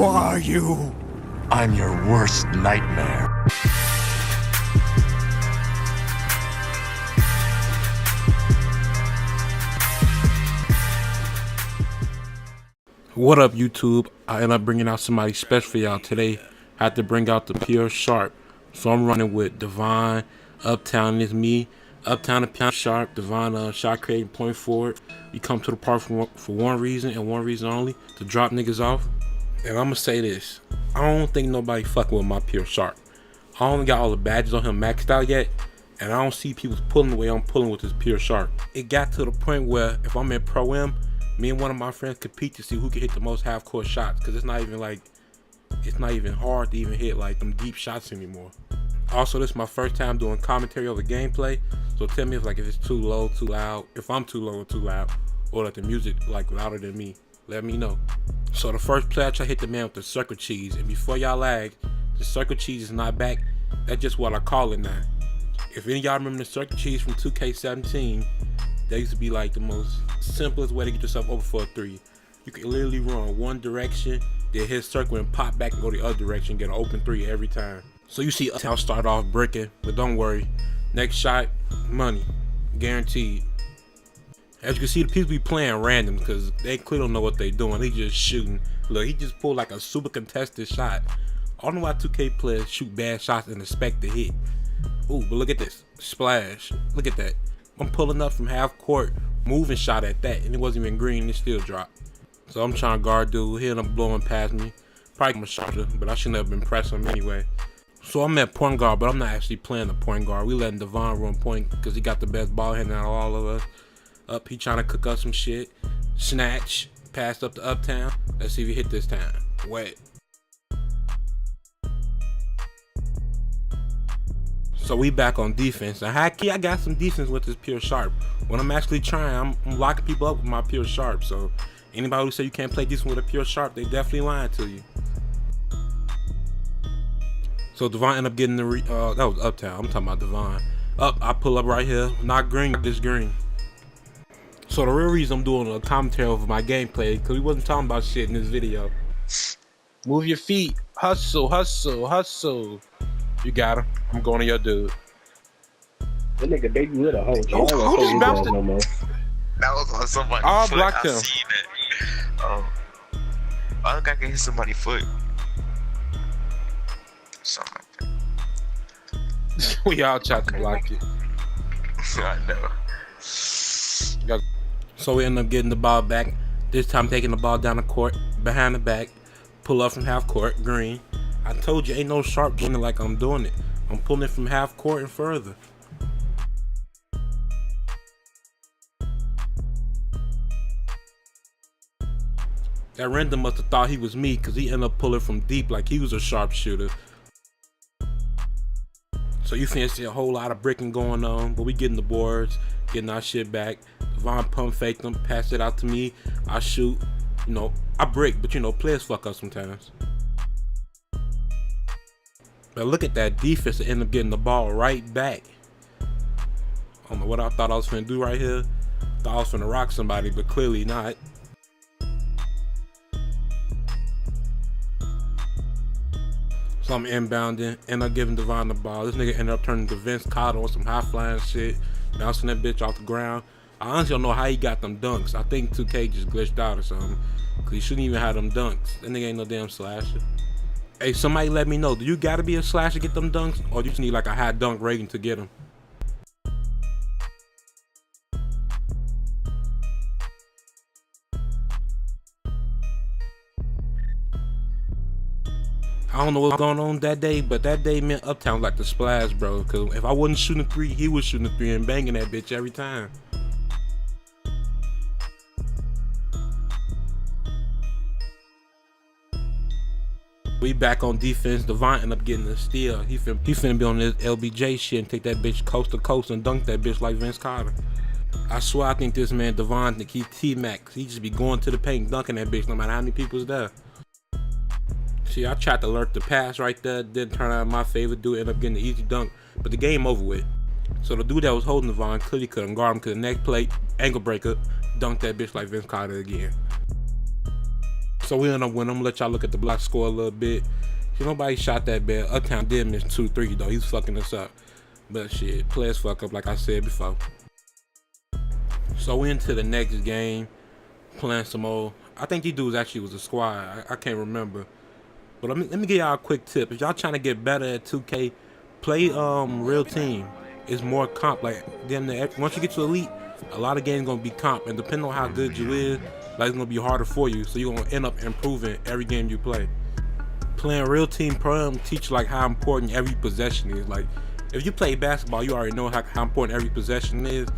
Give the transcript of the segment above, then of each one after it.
Who are you? I'm your worst nightmare. What up, YouTube? I end up bringing out somebody special for y'all today. I had to bring out the pure sharp. So I'm running with Devon, Uptown is me. Uptown and Pure Sharp, Devon shot creating point forward. We come to the park for one reason and one reason only, to drop niggas off. And I'm gonna say this, I don't think nobody fucking with my pure sharp. I don't got all the badges on him maxed out yet, and I don't see people pulling the way I'm pulling with this pure sharp. It got to the point where if I'm in Pro M, me and one of my friends compete to see who can hit the most half-court shots, because it's not even hard to even hit like them deep shots anymore. Also, this is my first time doing commentary over gameplay, so tell me if it's too low, too loud, if I'm too low or too loud, or like the music louder than me. Let me know. So the first play I hit the man with the circle cheese, and before y'all lag, the circle cheese is not back. That's just what I call it now. If any of y'all remember the circle cheese from 2K17, that used to be like the most simplest way to get yourself over for a three. You can literally run one direction, then hit circle and pop back and go the other direction, get an open three every time. So you see Uptown start off bricking, but don't worry. Next shot, money, guaranteed. As you can see, the people be playing random because they clearly don't know what they doing. They just shooting. Look, he just pulled like a super contested shot. I don't know why 2K players shoot bad shots and expect to hit. Ooh, but look at this. Splash. Look at that. I'm pulling up from half court, moving shot at that, and it wasn't even green, it still dropped. So I'm trying to guard dude. He ended up blowing past me. Probably my shooter, but I shouldn't have been pressing him anyway. So I'm at point guard, but I'm not actually playing the point guard. We letting Devon run point because he got the best ball handling out of all of us. Up, he trying to cook up some shit. Snatch, passed up to Uptown. Let's see if he hit this time. Wet. So we back on defense. And high key, I got some defense with this pure sharp. When I'm actually trying, I'm locking people up with my pure sharp. So anybody who say you can't play decent with a pure sharp, they definitely lying to you. So Devon ended up getting the that was Uptown. I'm talking about Devon. Up, I pull up right here. Not green, this green. So the real reason I'm doing a commentary over my gameplay, because we wasn't talking about shit in this video. Move your feet. Hustle, hustle, hustle. You got him. I'm going to your dude. That nigga baby with a hoe. Who just bounced it? No more. That was on somebody's I'll foot. block him. I seen that. I think I can hit somebody's foot. Something like that. We all tried to block it. I know. So we end up getting the ball back. This time taking the ball down the court, behind the back, pull up from half court, green. I told you ain't no sharp doing it like I'm doing it. I'm pulling it from half court and further. That random must have thought he was me because he ended up pulling from deep like he was a sharpshooter. So you finna see a whole lot of bricking going on, but we getting the boards, getting our shit back. Devon pump faked them, pass it out to me. I shoot, you know, I brick, but you know, players fuck up sometimes. But look at that defense to end up getting the ball right back. I don't know what I thought I was finna do right here. Thought I was finna rock somebody, but clearly not. So I'm inbounding, end up giving Devon the ball. This nigga ended up turning to Vince Carter on some high flying shit, bouncing that bitch off the ground. I honestly don't know how he got them dunks. I think 2K just glitched out or something, cause he shouldn't even have them dunks. That nigga ain't no damn slasher. Hey, somebody let me know, do you gotta be a slasher to get them dunks, or you just need like a high dunk rating to get them? I don't know what's going on that day, but that day meant Uptown like the splash, bro. Cause if I wasn't shooting a three, he was shooting a three and banging that bitch every time. We back on defense. Devon ended up getting a steal. He finna be on this LBJ shit and take that bitch coast to coast and dunk that bitch like Vince Carter. I swear I think this man Devon think he T-Max. He just be going to the paint dunking that bitch no matter how many people's there. See, I tried to alert the pass right there, didn't turn out in my favor. Dude ended up getting the easy dunk, but the game over with. So the dude that was holding Devon clearly couldn't guard him because the next play, ankle breaker, dunked that bitch like Vince Carter again. So we end up winning. I'm gonna let y'all look at the block score a little bit. Nobody shot that bad. Uptown did miss 2-3 though. He's fucking us up. But shit, players fuck up like I said before. So we into the next game, playing some more. I think these dudes actually was a squad. I can't remember. But let me give y'all a quick tip. If y'all trying to get better at 2K, play real team. It's more comp. Like once you get to elite, a lot of games gonna be comp, and depending on how good you is, like it's gonna be harder for you. So you're gonna end up improving every game you play. Playing real team pro teach like how important every possession is. Like if you play basketball, you already know how important every possession is.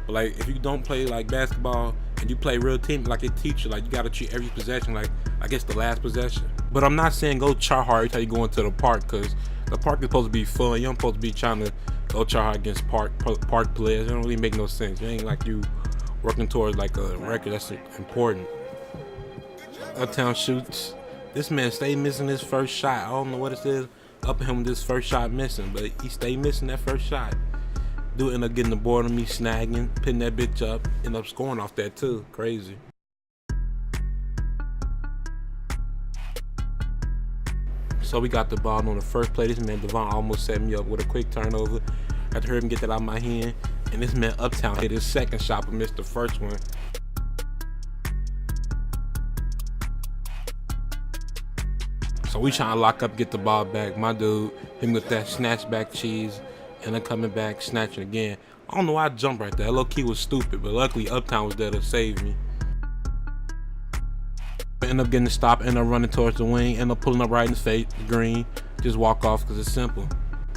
But like if you don't play like basketball and you play real team, like it teach you like you gotta treat every possession like I guess the last possession. But I'm not saying go try hard every time you go into the park, because the park is supposed to be fun. You don't supposed to be trying to go try hard against park players. It don't really make no sense. It ain't like you working towards like a record that's important. Uptown shoots. This man stay missing his first shot. I don't know what it is up at him with this first shot missing, but he stay missing that first shot. Dude end up getting the board on me, snagging, pinning that bitch up, end up scoring off that too. Crazy. So we got the ball on the first play. This man Devon almost set me up with a quick turnover. I had to hear him get that out of my hand, and this man Uptown hit his second shot but missed the first one. So we trying to lock up, get the ball back. My dude, him with that snatch back cheese, and then coming back, snatching again. I don't know why I jumped right there. Low key was stupid, but luckily Uptown was there to save me. End up getting the stop, end up running towards the wing, end up pulling up right in his face, green. Just walk off because it's simple.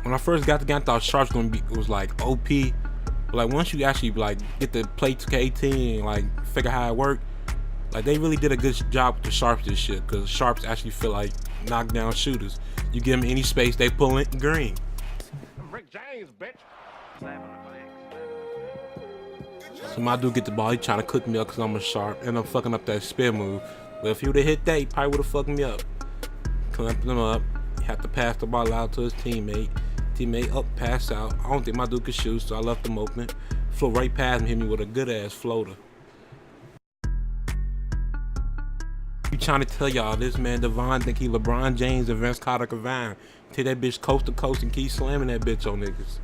When I first got the game, I thought Sharp's gonna be, it was like OP. But like once you actually like get to play 2K18 and like figure how it worked, like they really did a good job with the Sharps this shit, because Sharps actually feel like knockdown shooters. You give them any space, they pull it green. James, bitch. So my dude get the ball, he trying to cook me up because I'm a Sharp, and I'm fucking up that spin move. But if he would have hit that, he probably would have fucked me up. Clamp him up, he had to pass the ball out to his teammate. Teammate up, pass out. I don't think my dude could shoot, so I left him open. Flew right past him, hit me with a good ass floater. You trying to tell y'all this man Devon think he LeBron James and Vince Carter Cavine. Take that bitch coast to coast and keep slamming that bitch on niggas.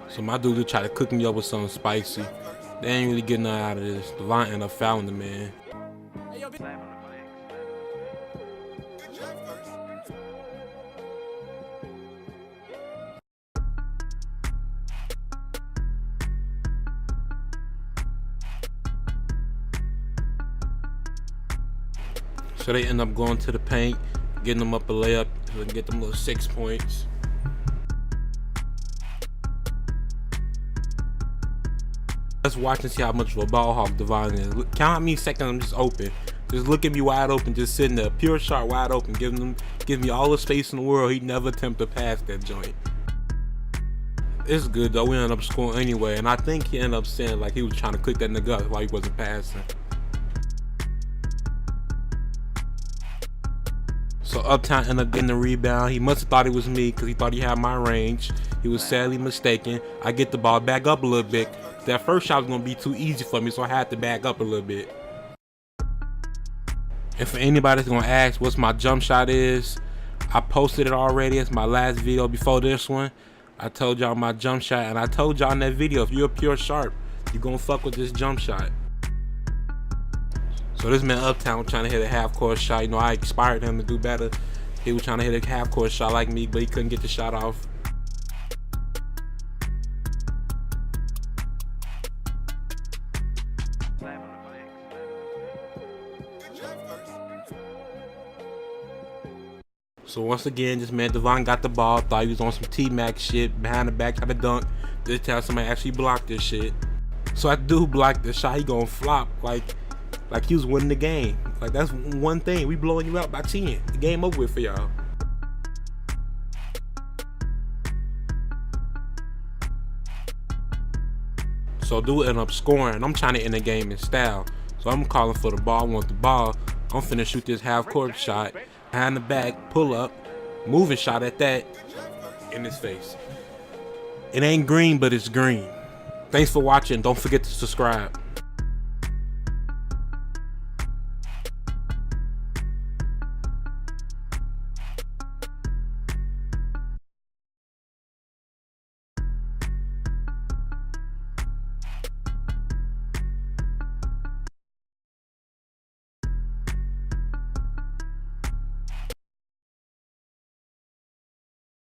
So my dude try to cook me up with something spicy. They ain't really getting nothing out of this. Devon ended up fouling the man. So they end up going to the paint, getting them up a layup, so they can get them little 6 points. Let's watch and see how much of a ball hawk Devon is. Count how many seconds I'm just open. Just look at me wide open, just sitting there, pure shot wide open, give me all the space in the world. He'd never attempt to pass that joint. It's good though. We ended up scoring anyway, and I think he ended up saying like he was trying to click that nigga up while he wasn't passing. So Uptown ended up getting the rebound. He must have thought it was me because he thought he had my range. He was sadly mistaken. I get the ball back up a little bit. That first shot was going to be too easy for me, so I had to back up a little bit. And for anybody that's going to ask what's my jump shot is, I posted it already. It's my last video before this one. I told y'all my jump shot, and I told y'all in that video, if you're a pure Sharp, you're going to fuck with this jump shot. So this man Uptown was trying to hit a half-court shot. You know, I inspired him to do better. He was trying to hit a half-court shot like me, but he couldn't get the shot off. So once again, this man Devon got the ball. Thought he was on some T-Mac shit. Behind the back, tried to dunk. This time somebody actually blocked this shit. So I do block the shot. He gonna flop like he was winning the game. Like that's one thing. We blowing you out by 10. The game over with for y'all. So dude ended up scoring. I'm trying to end the game in style. So I'm calling for the ball. I want the ball. I'm finna shoot this half-court shot. Behind the back, pull up, moving shot at that, in his face. It ain't green, but it's green. Thanks for watching. Don't forget to subscribe.